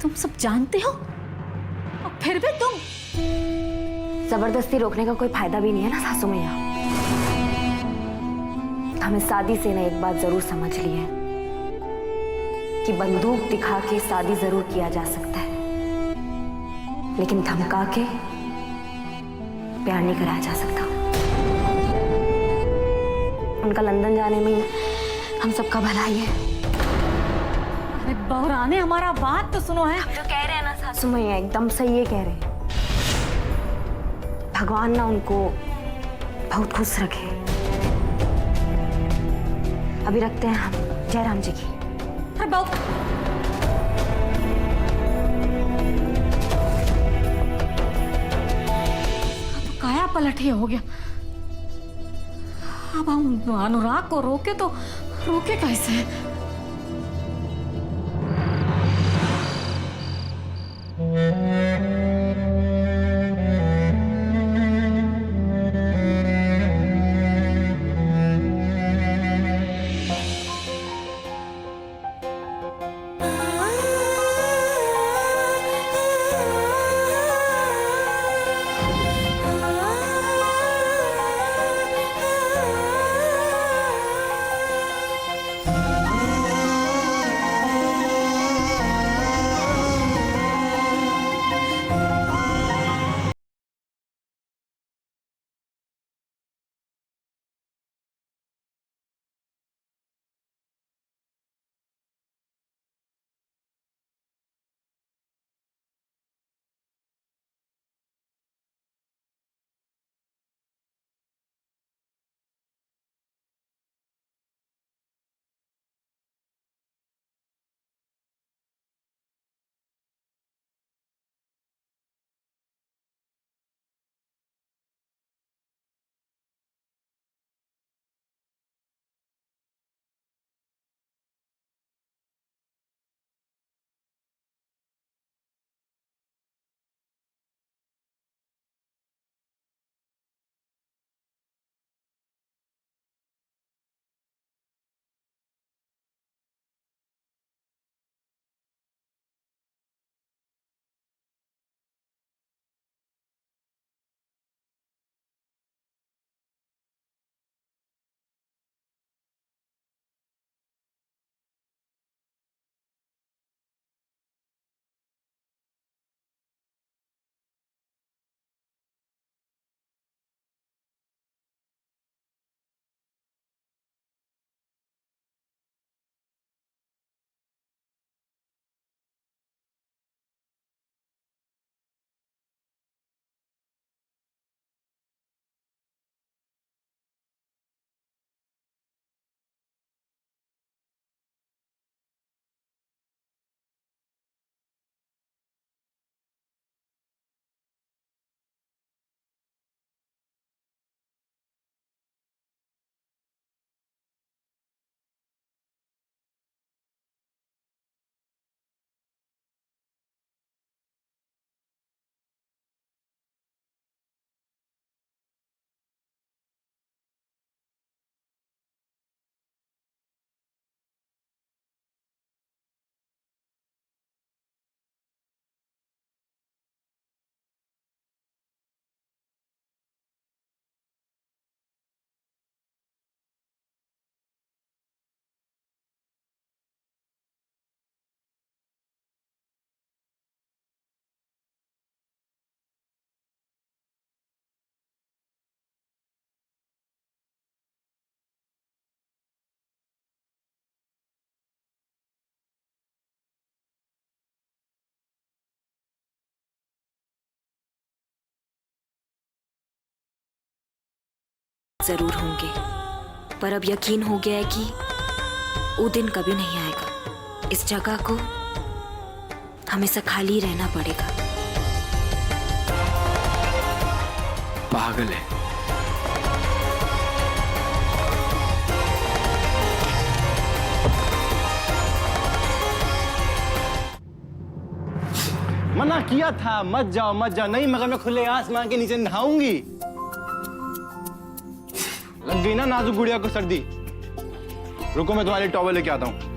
तुम सब जानते हो और फिर भी तुम। जबरदस्ती रोकने का कोई फायदा भी नहीं है ना सासू मैया। हमें शादी से ना एक बात जरूर समझ ली है कि बंदूक दिखा के शादी जरूर किया जा सकता है, लेकिन धमका के प्यार नहीं कराया जा सकता। उनका लंदन जाने में ही हम सबका भलाई है। अरे बहराने, हमारा बात तो सुनो है। जो कह रहे हैं ना सासू मैया एकदम सही है कह रहे हैं। भगवान ना उनको बहुत खुश रखे। अभी रखते हैं हम जयराम जी की। अरे बहू, तो काया पलट ही हो गया। अब हम अनुराग को रोके तो रोके कैसे? जरूर होंगे, पर अब यकीन हो गया है कि वो दिन कभी नहीं आएगा। इस जगह को हमेशा खाली रहना पड़ेगा। पागल है। मना किया था मत जाओ मत जाओ। नहीं, मगर मैं खुले आसमान के नीचे नहाऊंगी। लग गई ना नाजुक गुड़िया को सर्दी। रुको, मैं तुम्हारे टॉवल लेके आता हूं।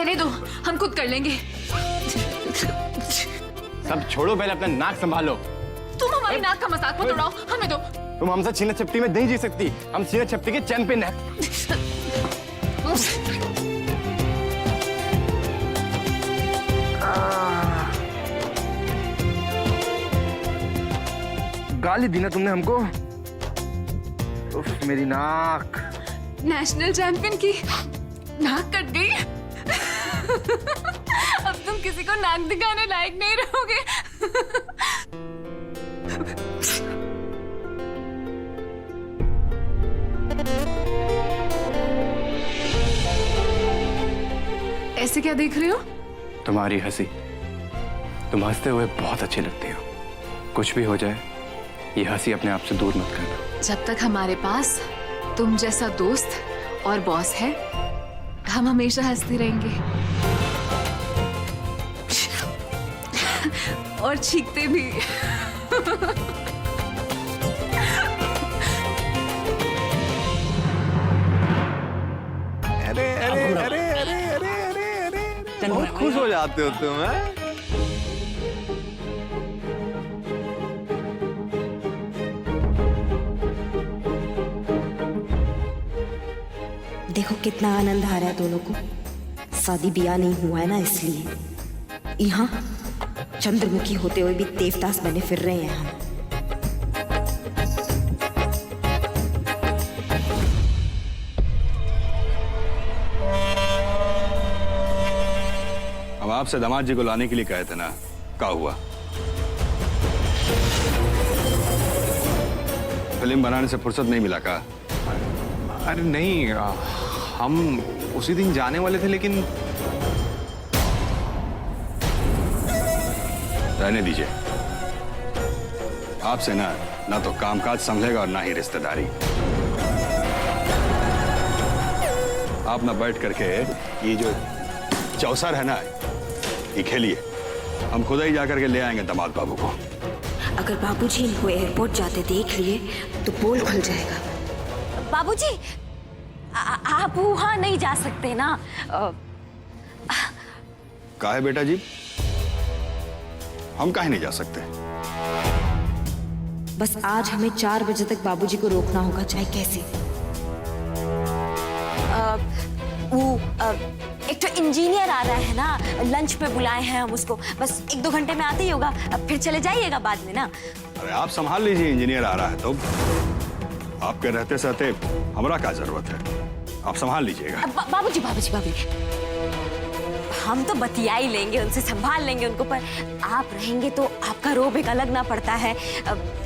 रहने दो, हम खुद कर लेंगे। सब छोड़ो, पहले अपना नाक संभालो। तुम हमारी नाक का मजाक मत उड़ाओ, हमें दो। तुम हमसे छीना झपटी में नहीं जी सकती, हम छीना झपटी के चैंपियन हैं। गाली दी ना तुमने हमको। उफ, मेरी नाक। नेशनल चैंपियन की नाक कट गई। अब तुम किसी को नाक दिखाने लायक नहीं रहोगे। ऐसे क्या देख रहे हो? तुम्हारी हंसी, तुम हंसते हुए बहुत अच्छी लगती हो। कुछ भी हो जाए, ये हंसी अपने आप से दूर मत करना। जब तक हमारे पास तुम जैसा दोस्त और बॉस है, हम हमेशा हंसते रहेंगे और चीखते भी। अरे अरे अरे अरे अरे अरे अरे बहुत खुश हो जाते हो तुम, हैं? देखो कितना आनंद आ रहा है दोनों को। शादी ब्याह नहीं हुआ है ना, इसलिए यहाँ चंद्रमुखी होते हुए भी देवदास बने फिर रहे हैं हम। हम आपसे दामाद जी को लाने के लिए कहे थे ना, क्या हुआ? फिल्म बनाने से फुर्सत नहीं मिला का? अरे नहीं, हम उसी दिन जाने वाले थे, लेकिन रहने दीजिए। आपसे ना तो कामकाज संभलेगा और ना ही रिश्तेदारी। आप ना बैठ करके ये जो चौसर है ना, ये खेलिए। हम खुद ही जाकर के ले आएंगे दामाद बाबू को। अगर बाबूजी इनको एयरपोर्ट जाते देख लिए तो पोल खुल जाएगा। बाबूजी, आप वहां नहीं जा सकते ना। काहे बेटा जी, हम काहे नहीं जा सकते? बस आज हमें 4 बजे तक बाबूजी को रोकना होगा, चाहे कैसे। एक तो इंजीनियर आ रहा है ना, लंच पे बुलाए हैं हम उसको। बस 1-2 घंटे में आते ही होगा, फिर चले जाइएगा बाद में ना। अरे आप संभाल लीजिए, इंजीनियर आ रहा है तो। आपके रहते सहते हमरा क्या जरूरत है, आप संभाल लीजिएगा। बाबूजी, हम तो बतिया ही लेंगे उनसे, संभाल लेंगे उनको, पर आप रहेंगे तो आपका रोब एक अलग ना पड़ता है।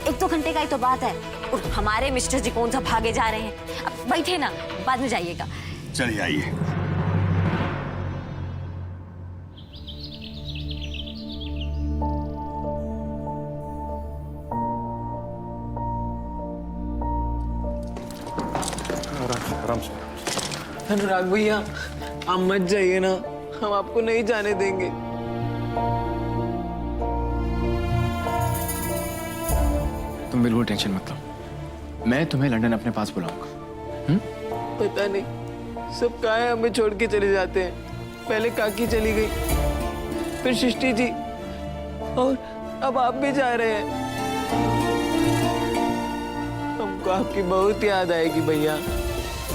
1-2 घंटे का ही तो बात है, और हमारे मिस्टर जी कौन सा भागे जा रहे हैं। अब बैठे ना, बाद में जाइएगा। चलिए आइए। आराम से। अनुराग भैया, आप मत जाइए ना, हम आपको नहीं जाने देंगे। तुम बिल्कुल टेंशन मत लो, मैं तुम्हें लंदन अपने पास बुलाऊंगा। पता नहीं सब कहाँ है, हमें छोड़ के चले जाते हैं। पहले काकी चली गई, फिर सृष्टि जी, और अब आप भी जा रहे हैं। हमको आपकी बहुत याद आएगी भैया।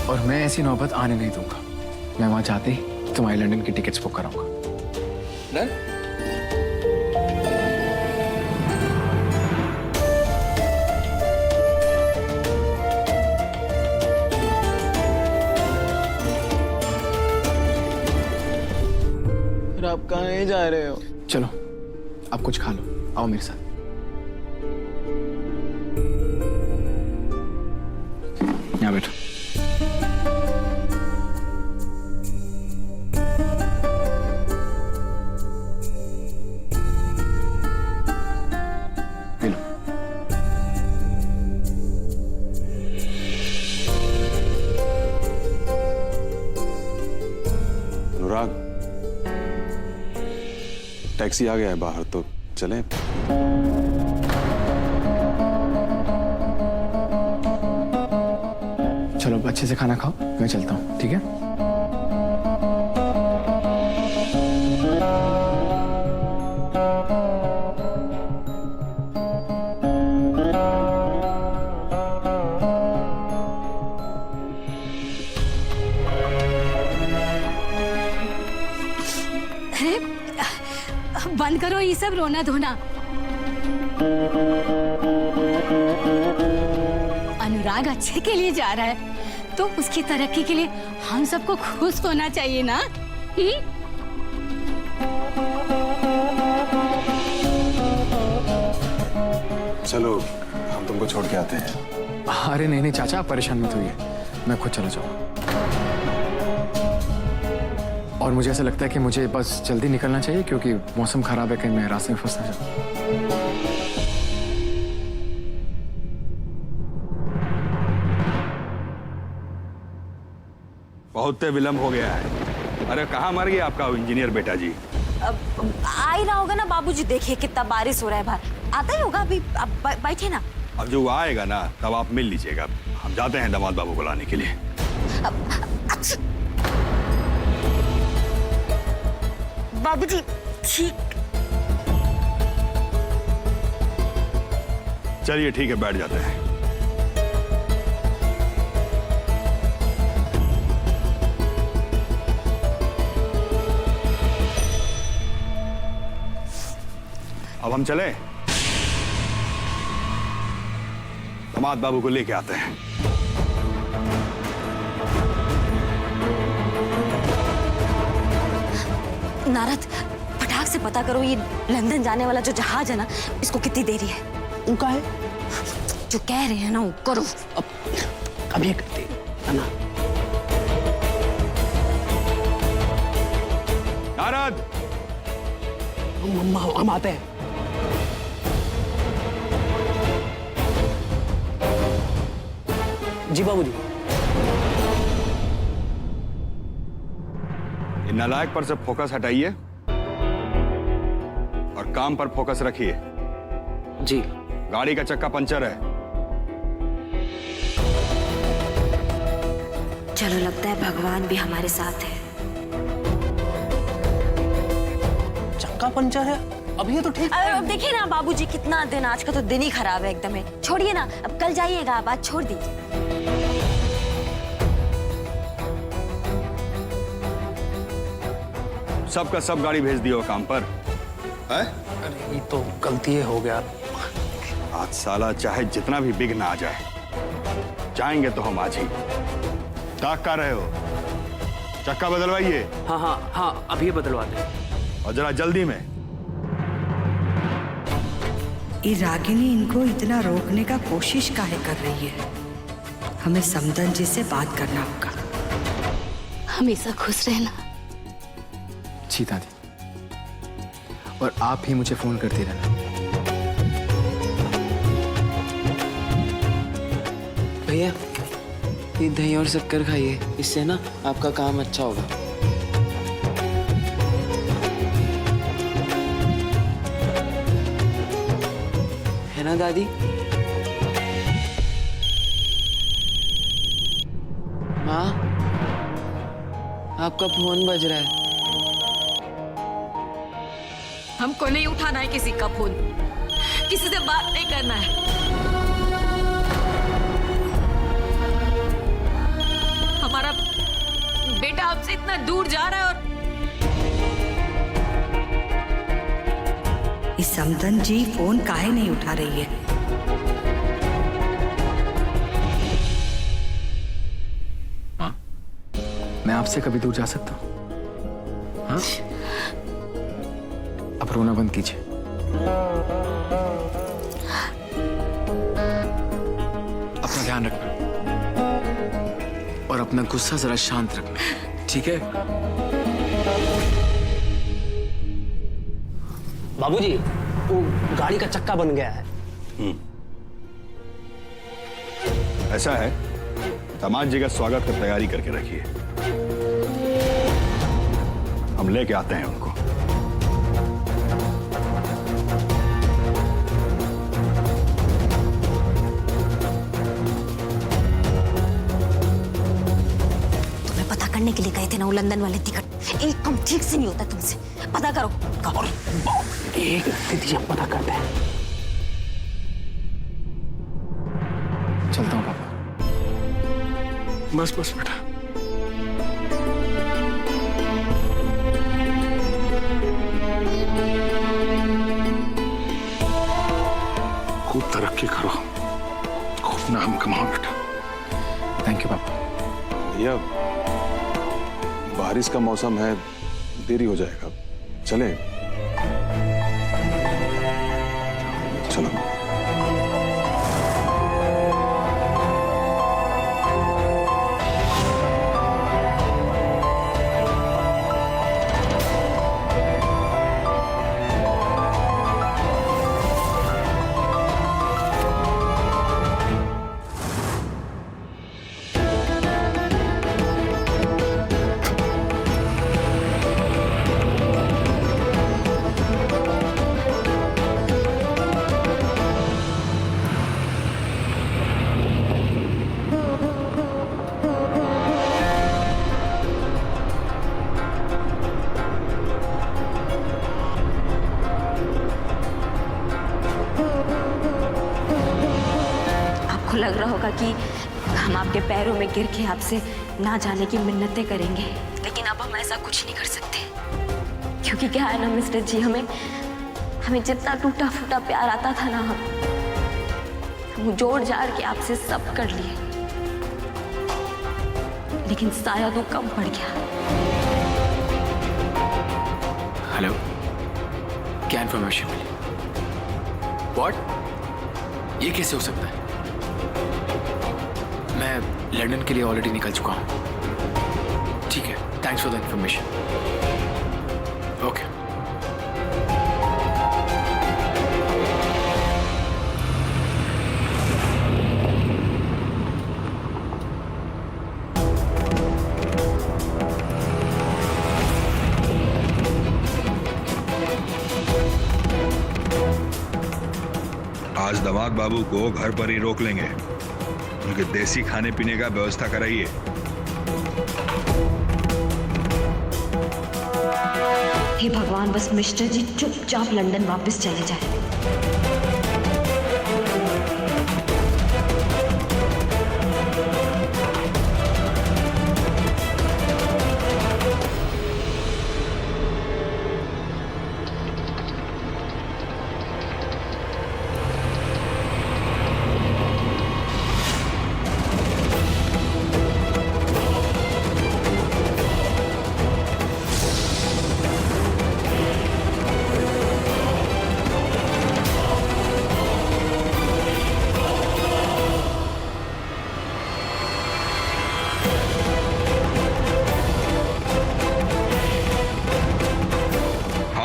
और मैं ऐसी नौबत आने नहीं दूंगा। मैं वहां जाते ही तुम्हारी लंदन की टिकट्स बुक कराऊंगा। फिर आप कहाँ जा रहे हो? चलो, आप कुछ खा लो, आओ मेरे साथ। यहाँ बैठो। अनुराग, टैक्सी आ गया है बाहर, तो चलें? चलो, अच्छे से खाना खाओ, मैं चलता हूँ, ठीक है? बंद करो ये सब रोना धोना। अनुराग अच्छे के लिए जा रहा है तो उसकी तरक्की के लिए हम सबको खुश होना चाहिए ना। चलो हम तुमको छोड़ के आते हैं। अरे नहीं नहीं चाचा, आप परेशान मत होइए, मैं खुद चला जाऊँ। और मुझे ऐसा लगता है कि मुझे बस जल्दी निकलना चाहिए क्योंकि मौसम खराब है, कहीं मैं रास्ते में फंस ना जाऊँ। बहुत विलंब हो गया है। अरे कहाँ मर गया आपका इंजीनियर बेटा जी? अब आ ही रहा होगा ना बाबूजी, देखिए कितना बारिश हो रहा है बाहर, आता ही होगा अभी। अब बैठे ना। अब जो वो आएगा ना तब आप मिल लीजिएगा। हम जाते हैं दामाद बाबू को लाने के लिए। बाबूजी ठीक। चलिए ठीक है, बैठ जाते हैं। अब हम चले, दामाद बाबू को लेके आते हैं। नारद, फटाक से पता करो ये लंदन जाने वाला जो जहाज है ना, इसको कितनी देरी है? उनका है जो कह रहे हैं ना वो करो। अब अभी करते है ना। नारद, हम आते हैं। जी बाबूजी। इन नालायक पर से फोकस हटाइए और काम पर फोकस रखिए। जी। गाड़ी का चक्का पंचर है। चलो लगता है भगवान भी हमारे साथ है। चक्का पंचर है? अब ये तो ठीक है। अब देखिए ना बाबूजी, कितना दिन, आज का तो दिन ही खराब है एकदम है। छोड़िए ना, अब कल जाइएगा, आप आज छोड़ दीजिए। सबका सब गाड़ी भेज दियो काम पर है? अरे ये तो गलती हो गया। आज साला चाहे जितना भी विघ्न आ जाए, जाएंगे तो हम आज ही। ताक कर रहे हो? चक्का बदलवाइए। हाँ हाँ हाँ, अभी बदलवाते हैं। और जरा जल्दी में। ये रागिनी इनको इतना रोकने का कोशिश काहे कर रही है? हमें समदन जी से बात करना होगा। हमेशा खुश रहना। जी दादी, और आप ही मुझे फोन करती रहना। भैया ये दही और शक्कर खाइए, इससे ना आपका काम अच्छा होगा। है ना दादी? माँ, आपका फोन बज रहा है। हमको नहीं उठाना है किसी का फोन, किसी से बात नहीं करना है। हमारा बेटा हमसे इतना दूर जा रहा है और इस समदन जी फोन काहे नहीं उठा रही है? माँ, मैं आपसे कभी दूर जा सकता हूँ? हाँ? अब रोना बंद कीजिए। अपना ध्यान रखना और अपना गुस्सा जरा शांत रखना, ठीक है? बाबूजी, वो गाड़ी का चक्का बन गया है। ऐसा है, दामाद जी का स्वागत की तैयारी करके रखिए। हम लेके आते हैं उनको। करने के लिए गए थे ना वो लंदन वाले टिकट, एक कम ठीक से नहीं होता तुमसे। पता करो। एक दीदी, हम पता करते हैं। चलता हूँ पापा। बस बस बेटा। बारिश का मौसम है, देरी हो जाएगा। चलें? चलो। लग रहा होगा कि हम आपके पैरों में गिर के आपसे ना जाने की मिन्नतें करेंगे, लेकिन अब हम ऐसा कुछ नहीं कर सकते। क्योंकक्योंकि क्या है ना मिस्टर जी, हमें जितना टूटा फूटा प्यार आता था ना, हम जोड़ जाड़ के आपसे सब कर लिए, लेकिन शायद वो कम पड़ गया। हेलो, क्या इंफॉर्मेशन मिली? व्हाट? ये कैसे हो सकता है? मैं लंदन के लिए ऑलरेडी निकल चुका हूँ। ठीक है, thanks for the information. Okay. आज दामाद बाबू को घर पर ही रोक लेंगे, उनके देसी खाने पीने का व्यवस्था कराइए। हे भगवान, बस मिस्टर जी चुपचाप लंदन वापस चले जाए।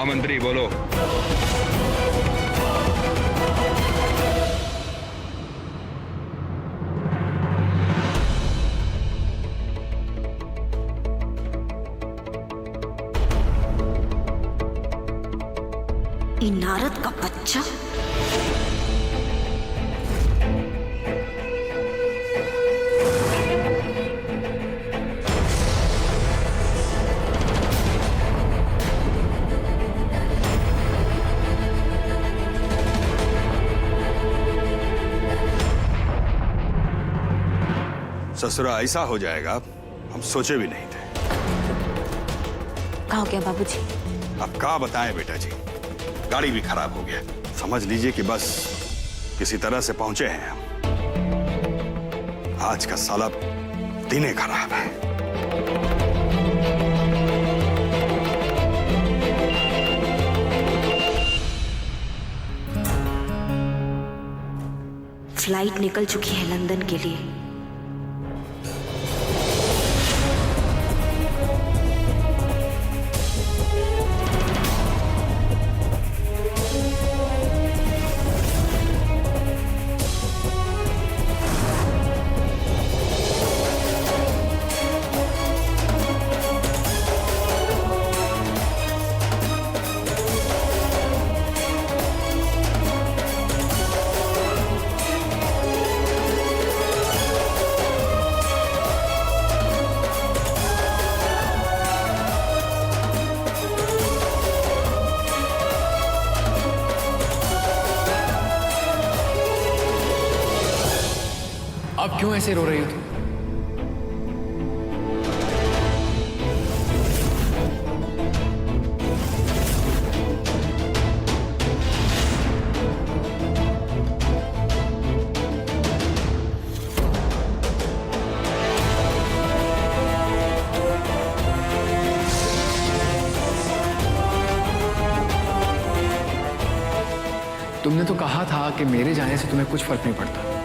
मंत्री बोलो। ये नारद का बच्चा ससुरा ऐसा हो जाएगा हम सोचे भी नहीं थे। क्या हो गया बाबूजी? अब क्या बताएं बेटा जी, गाड़ी भी खराब हो गया। समझ लीजिए कि बस किसी तरह से पहुंचे हैं हम। आज का साला दिन ही खराब है। फ्लाइट निकल चुकी है लंदन के लिए। अब क्यों ऐसे रो रही हो तुम? तुमने तो कहा था कि मेरे जाने से तुम्हें कुछ फर्क नहीं पड़ता।